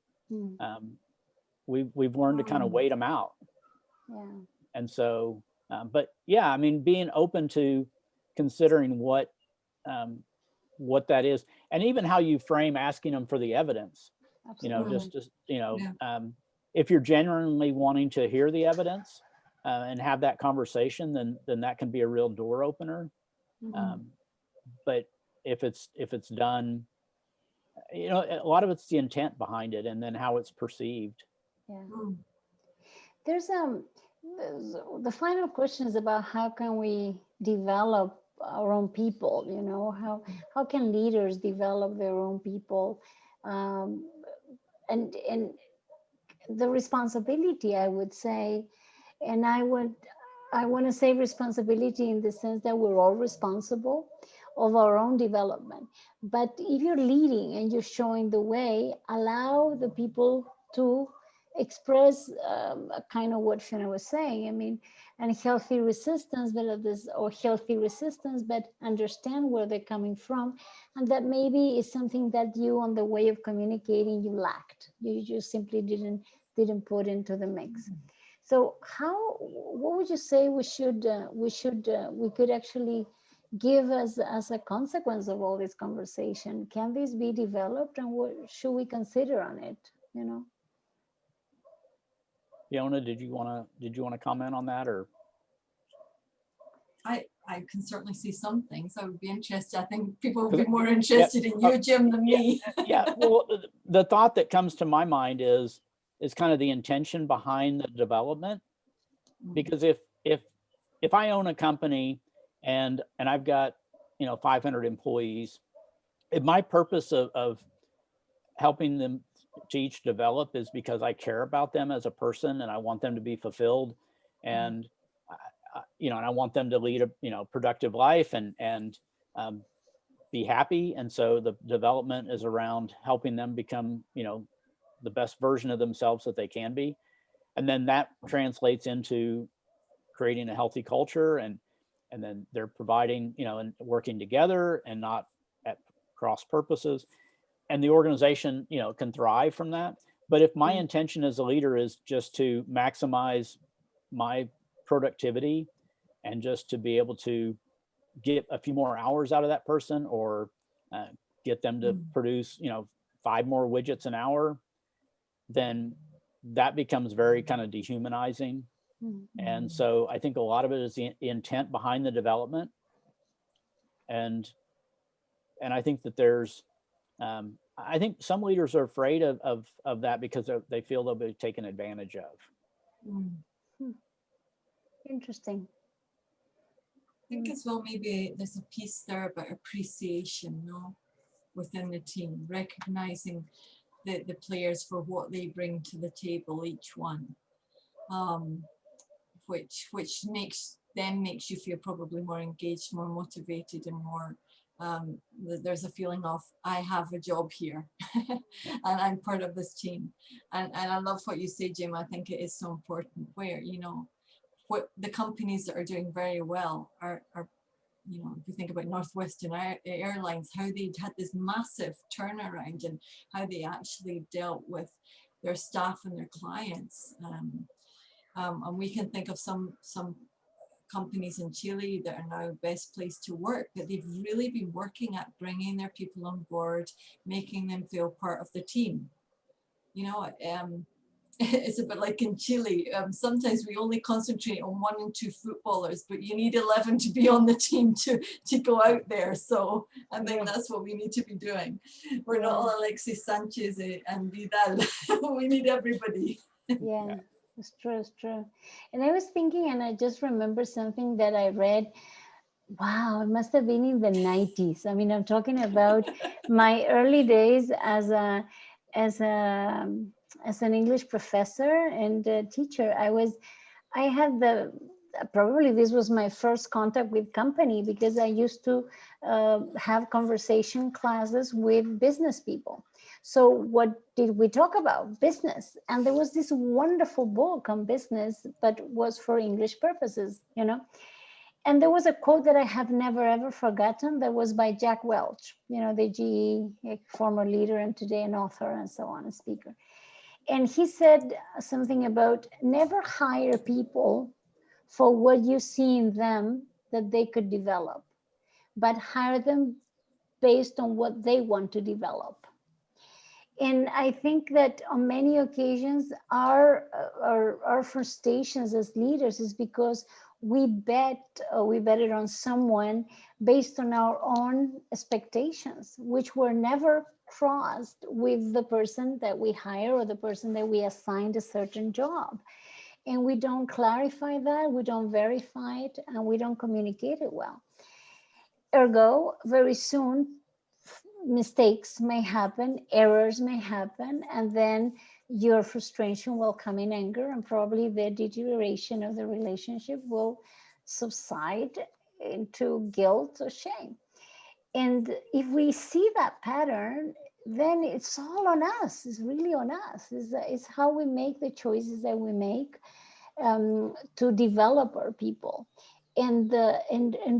we've learned to kind of wait them out. Yeah. And so, but yeah, I mean, being open to considering what that is, and even how you frame asking them for the evidence. Absolutely. You know, just you know, if you're genuinely wanting to hear the evidence and have that conversation, then that can be a real door opener. But if it's done, you know, a lot of it's the intent behind it, and then how it's perceived. Yeah. There's the final question is about how can we develop our own people, you know, how can leaders develop their own people, and the responsibility, I would say, and I want to say responsibility in the sense that we're all responsible of our own development. But if you're leading and you're showing the way, allow the people to express kind of what Fiona was saying. I mean, and healthy resistance, but understand where they're coming from, and that maybe is something that you, on the way of communicating, you lacked. You just simply didn't put into the mix. So what would you say we could actually give as a consequence of all this conversation? Can this be developed, and what should we consider on it, you know? Fiona, did you want to comment on that? Or I can certainly see some things. I would be interested. I think people would be more interested in you, Jim, than me. Yeah. Well, the thought that comes to my mind is kind of the intention behind the development. Because if I own a company and I've got, you know, 500 employees, if my purpose of helping them to each develop is because I care about them as a person and I want them to be fulfilled, and you know, and I want them to lead a, you know, productive life and be happy. And so the development is around helping them become, you know, the best version of themselves that they can be. And then that translates into creating a healthy culture, and then they're providing, you know, and working together and not at cross purposes. And the organization, you know, can thrive from that. But if my intention as a leader is just to maximize my productivity and just to be able to get a few more hours out of that person, or get them to produce, you know, 5 more widgets an hour, then that becomes very kind of dehumanizing. And so I think a lot of it is the intent behind the development. And I think that there's, I think some leaders are afraid of that because they feel they'll be taken advantage of. Interesting. I think as well, maybe there's a piece there about appreciation, no, within the team, recognizing the players for what they bring to the table, each one, which makes you feel probably more engaged, more motivated, and more there's a feeling of I have a job here and I'm part of this team. And I love what you say, Jim. I think it is so important where, you know, what the companies that are doing very well are you know, if you think about Northwestern Airlines, how they'd had this massive turnaround and how they actually dealt with their staff and their clients. And we can think of some companies in Chile that are now best place to work, that they've really been working at bringing their people on board, making them feel part of the team. You know, it's a bit like in Chile. Sometimes we only concentrate on 1 and 2 footballers, but you need 11 to be on the team to go out there. So I think that's what we need to be doing. We're not all Alexis Sanchez and Vidal. We need everybody. Yeah, it's true, it's true. And I was thinking, and I just remember something that I read. Wow, it must have been in the 90s. I mean, I'm talking about my early days as a as a as an English professor and a teacher. I had the probably this was my first contact with company, because I used to have conversation classes with business people. So what did we talk about? Business. And there was this wonderful book on business, but was for English purposes, you know. And there was a quote that I have never ever forgotten, that was by Jack Welch, you know, the GE former leader and today an author and so on, a speaker. And he said something about never hire people for what you see in them that they could develop, but hire them based on what they want to develop. And I think that on many occasions, our frustrations as leaders is because we betted on someone based on our own expectations, which were never crossed with the person that we hire or the person that we assigned a certain job. And we don't clarify that, we don't verify it, and we don't communicate it well. Ergo, very soon, mistakes may happen, errors may happen, and then your frustration will come in anger, and probably the deterioration of the relationship will subside into guilt or shame. And if we see that pattern, then it's all on us. It's really on us. It's how we make the choices that we make to develop our people. And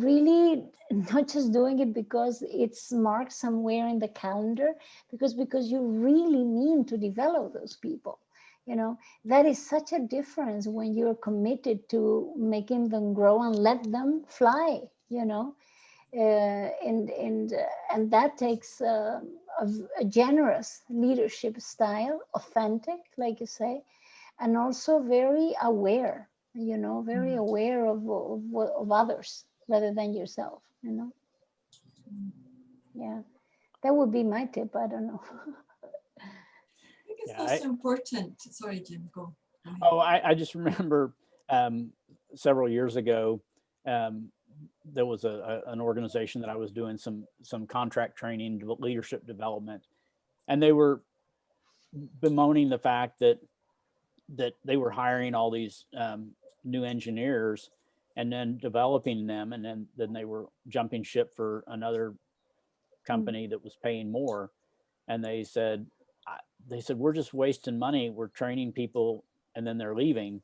really not just doing it because it's marked somewhere in the calendar, because you really mean to develop those people. You know, that is such a difference when you're committed to making them grow and let them fly, you know. And that takes a generous leadership style, authentic, like you say, and also very aware, you know, very aware of others rather than yourself, you know. Yeah, that would be my tip. I don't know. I think it's also important. Sorry, Jim, go. Oh, I just remember several years ago, there was an organization that I was doing some contract training, leadership development, and they were bemoaning the fact that they were hiring all these new engineers and then developing them, and then they were jumping ship for another company that was paying more. And they said we're just wasting money. We're training people and then they're leaving.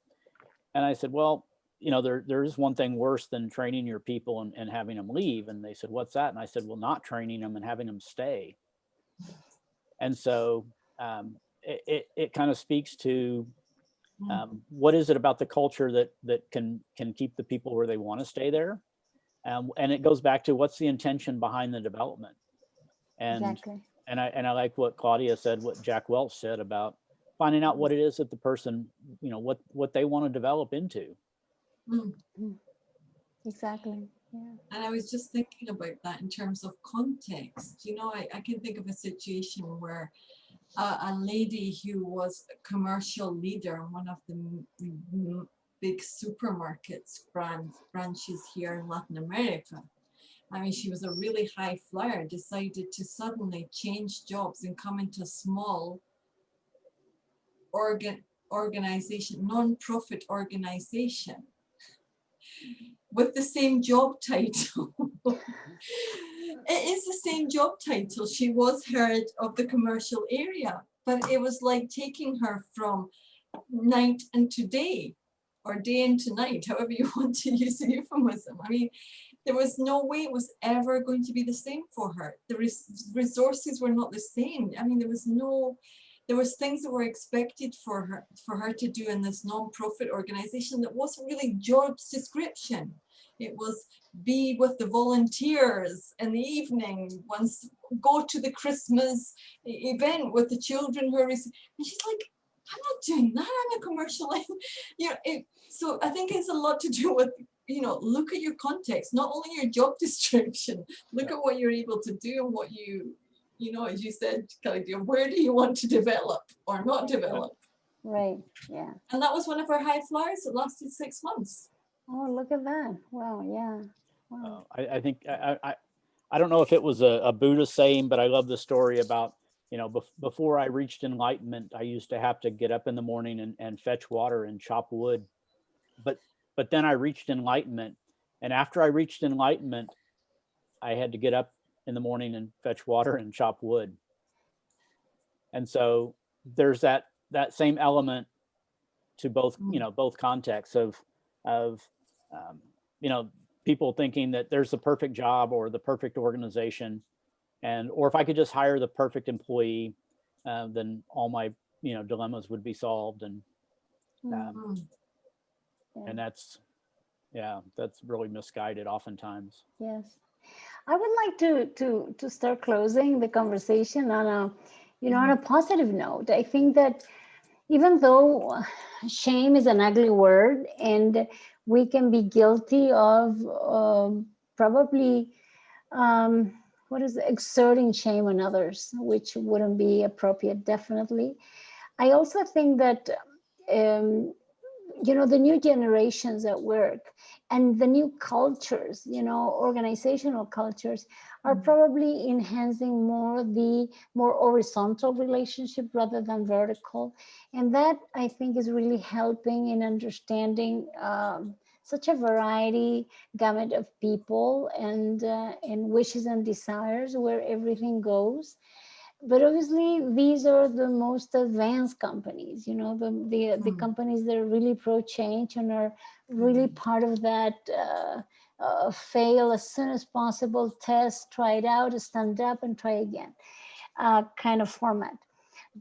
And I said, well, you know, there is one thing worse than training your people and having them leave. And they said, what's that? And I said, well, not training them and having them stay. And so it kind of speaks to what is it about the culture that can keep the people where they want to stay there? And it goes back to what's the intention behind the development. And Exactly. and I like what Claudia said, what Jack Welch said about finding out what it is that the person, you know, what they want to develop into. Exactly. Yeah. And I was just thinking about that in terms of context. You know, I can think of a situation where a lady who was a commercial leader in one of the big supermarkets branches here in Latin America. I mean, she was a really high flyer, decided to suddenly change jobs and come into a small organization, non-profit organization with the same job title. It is the same job title. She was head of the commercial area, but it was like taking her from night into day, or day into night, however you want to use the euphemism. I mean, There was no way it was ever going to be the same for her. The resources were not the same. I mean, there was things that were expected for her to do in this non-profit organization that wasn't really jobs description. It was be with the volunteers in the evening, go to the Christmas event with the children who are, and she's like, I'm not doing that. I'm a commercial. So I think it's a lot to do with, look at your context, not only your job description, look at what you're able to do and what as you said, Claudia, where do you want to develop or not develop? Right, yeah. And that was one of our high flyers that lasted 6 months. Oh, look at that. Wow, yeah. Wow. I think, I don't know if it was a Buddhist saying, but I love the story about, before I reached enlightenment, I used to have to get up in the morning and fetch water and chop wood. But then I reached enlightenment. And after I reached enlightenment, I had to get up in the morning and fetch water and chop wood. And so there's that same element to both, both contexts of people thinking that there's the perfect job or the perfect organization, or if I could just hire the perfect employee, then all my dilemmas would be solved. And and that's really misguided oftentimes. Yes, I would like to start closing the conversation on a positive note. I think that even though shame is an ugly word, and we can be guilty of probably exerting shame on others, which wouldn't be appropriate, definitely. I also think that the new generations at work and the new cultures, organizational cultures, are probably enhancing the more horizontal relationship rather than vertical. And that, I think, is really helping in understanding such a variety gamut of people and wishes and desires, where everything goes. But obviously, these are the most advanced companies, the companies that are really pro change and are really part of that fail as soon as possible, test, try it out, stand up and try again kind of format.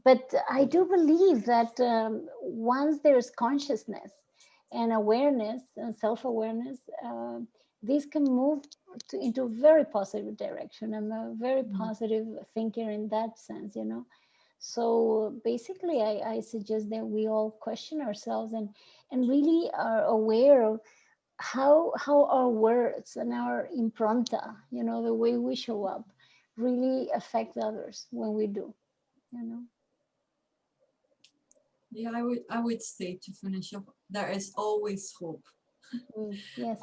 But I do believe that once there's consciousness and awareness and self-awareness, these can move into a very positive direction. I'm a very positive thinker in that sense, So basically, I suggest that we all question ourselves and really are aware of how our words and our impronta, the way we show up, really affect others when we do, Yeah, I would say, to finish up, there is always hope. Yes.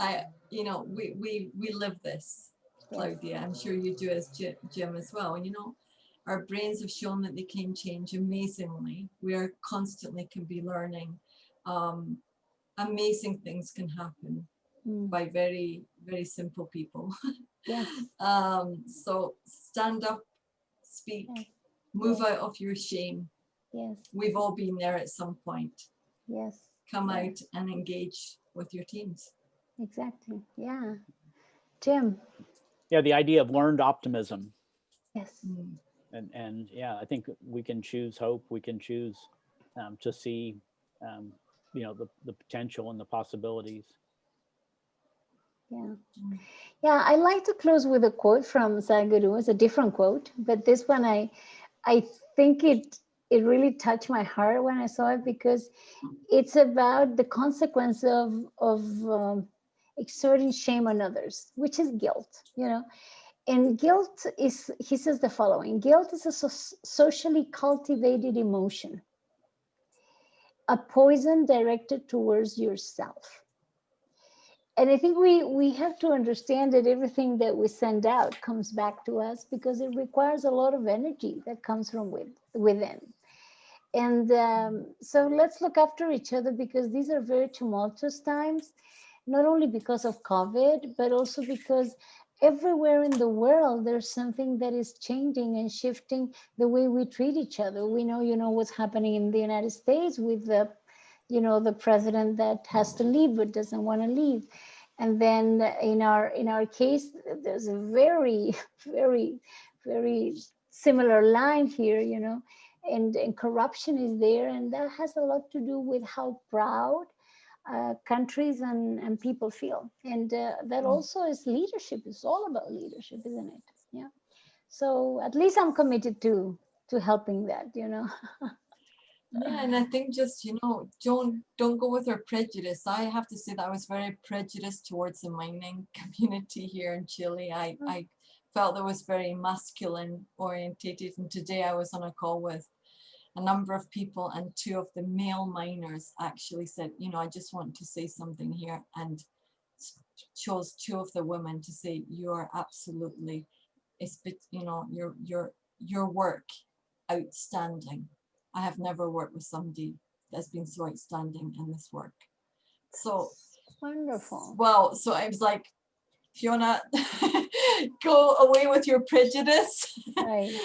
We live this, Claudia. I'm sure you do as Jim as well. And our brains have shown that they can change amazingly. We are constantly can be learning. Amazing things can happen by very, very simple people. Yes. So stand up, speak, move out of your shame. Yes. We've all been there at some point. Yes. Come out and engage with your teams. Exactly. Yeah. Jim. Yeah, the idea of learned optimism. Yes. And yeah, I think we can choose hope. We can choose to see, the potential and the possibilities. Yeah. Yeah, I like to close with a quote from Sadhguru. It's a different quote, but this one I think it really touched my heart when I saw it, because it's about the consequence of exerting shame on others, which is guilt, And guilt is, he says the following: guilt is a socially cultivated emotion, a poison directed towards yourself. And I think we have to understand that everything that we send out comes back to us, because it requires a lot of energy that comes from within. And so let's look after each other, because these are very tumultuous times, not only because of COVID, but also because everywhere in the world, there's something that is changing and shifting the way we treat each other. We know, what's happening in the United States with the president that has to leave but doesn't want to leave. And then in our case, there's a very, very, very similar line here, you know, and corruption is there, and that has a lot to do with how proud countries and people feel, and that also is leadership. It's all about leadership, isn't it? Yeah. So at least I'm committed to helping that, you know. Yeah, and I think just, you know, don't go with our prejudice. I have to say that I was very prejudiced towards the mining community here in Chile. I felt that was very masculine orientated, and today I was on a call with a number of people, and two of the male miners actually said, you know, I just want to say something here, and chose two of the women to say, you are absolutely, you know, your work outstanding. I have never worked with somebody that's been so outstanding in this work. So Wonderful. well, so I was like, Fiona, go away with your prejudice. Right.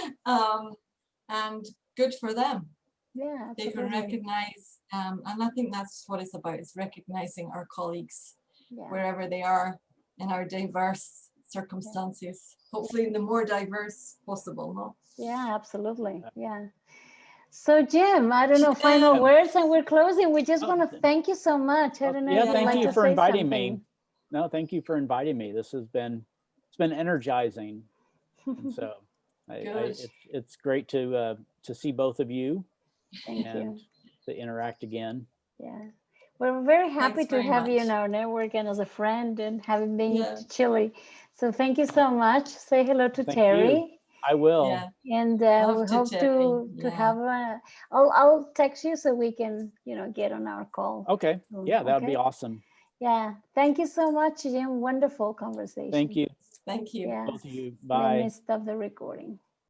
And good for them. Yeah, They can absolutely. recognize, and I think that's what it's about, is recognizing our colleagues Yeah. wherever they are in our diverse circumstances, hopefully in the more diverse possible, no? Yeah, absolutely. Yeah. So Jim, I don't know, final words, and we're closing. We just want to thank you so much. I don't know Yeah, if you'd thank like you to for say inviting me. something. No, thank you for inviting me. This has been, it's been energizing. And so it's great to see both of you. Thank and you. to interact again. Yeah. We're very happy Thanks to very have you in much. our network and as a friend, and having been Yeah. to Chile. So thank you so much. Say hello to Thank Terry. you. I will. Yeah, And love we to hope Terry. to have a, I'll text you so we can, you know, get on our call. Okay. Yeah, that would be Okay. awesome. Yeah. Thank you so much, Jim. Wonderful conversation. Thank you. Thank you. Yeah. Both of you. Let me Bye. stop the recording.